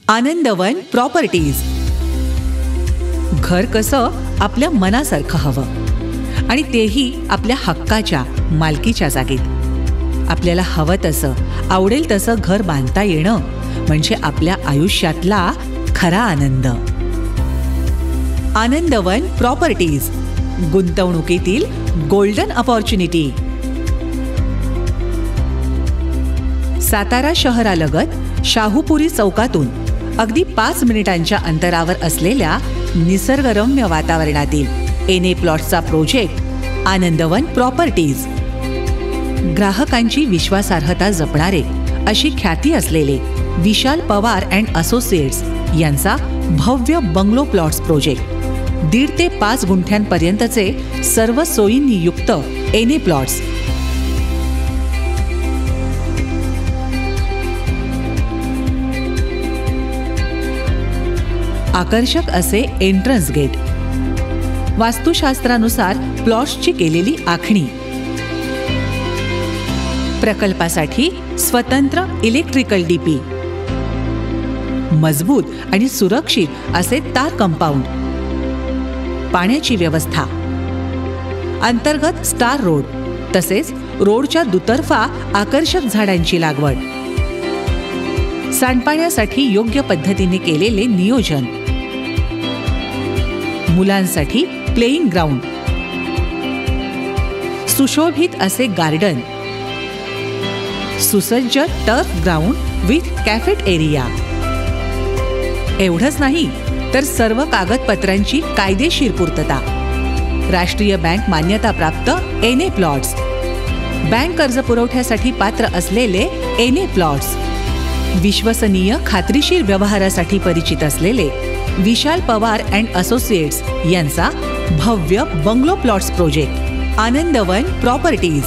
Anandwan properties. घर कसं आपल्या मनासारखं हवं आणि तेही आपल्या हक्काच्या मालकीच्या जागेत. आपल्याला हवं तसं आवडेल तसं घर बांधता येणं म्हणजे आपल्या आयुष्यातला खरा आनंद. आनंदवन प्रॉपर्टीज, गुंतवणुकीतील गोल्डन अपॉर्च्युनिटी. सातारा शहरालगत शाहूपुरी चौकातून अगदी 5 मिनिटांच्या अंतरावर असलेल्या निसर्गरम्य वातावरणातील एनए प्लॉट्सचा प्रोजेक्ट आनंदवन प्रॉपर्टीज. ग्राहकांची विश्वासार्हता जपणारे अशी ख्याती असलेले विशाल पवार अँड असोसिएट्स यांचा भव्य बंगलो प्लॉट्स प्रोजेक्ट. 1.5 ते 5 गुंठ्यांपर्यंतचे सर्व सोयींनी युक्त एनए प्लॉट्स. आकर्षक असे एंट्रन्स गेट, वास्तुशास्त्रानुसार प्लॉट्सची केलेली आखणी, प्रकल्पासाठी स्वतंत्र इलेक्ट्रिकल डीपी, मजबूत आणि सुरक्षित असे तार कंपाऊंड, पाण्याची व्यवस्था, अंतर्गत स्टार रोड तसेच रोडच्या दुतर्फा आकर्षक झाडांची लागवड, सांडपाण्यासाठी योग्य पद्धतीने केलेले नियोजन, मुलांसाठी प्लेइंग ग्राउंड, सुशोभित असे गार्डन, सुसज्ज टर्फ ग्राउंड विथ कॅफेट एरिया. एवढंच नाही तर सर्व कागदपत्रांची कायदेशीर पूर्तता, राष्ट्रीय बँक मान्यताप्राप्त एनए प्लॉट्स, बँक कर्ज पुरवठ्यासाठी पात्र असलेले एनए प्लॉट्स, विश्वसनीय खात्रीशीर व्यवहारासाठी परिचित असलेले विशाल पवार अँड असोसिएट्स यांचा भव्य bungalow plots project Anandvan properties.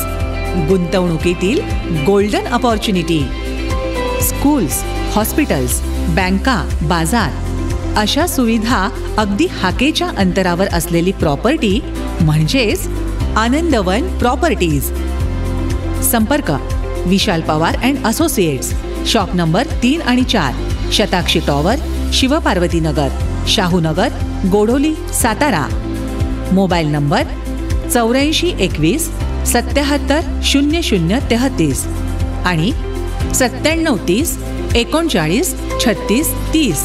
गुंतवणुकीतील गोल्डन अपॉर्च्युनिटी. स्कूल्स, हॉस्पिटल्स, बँका, बाजार अशा सुविधा अगदी हाकेच्या अंतरावर असलेली प्रॉपर्टी म्हणजेच आनंदवन प्रॉपर्टीज. संपर्क Vishal Pawar and associates, shop number 3 आणि 4, Shatakshi tower, Shivparvatinagar, Shahunagar, Godoli, Satara. Mobile number 8421 77 0033 आणि 9730 39 36 30.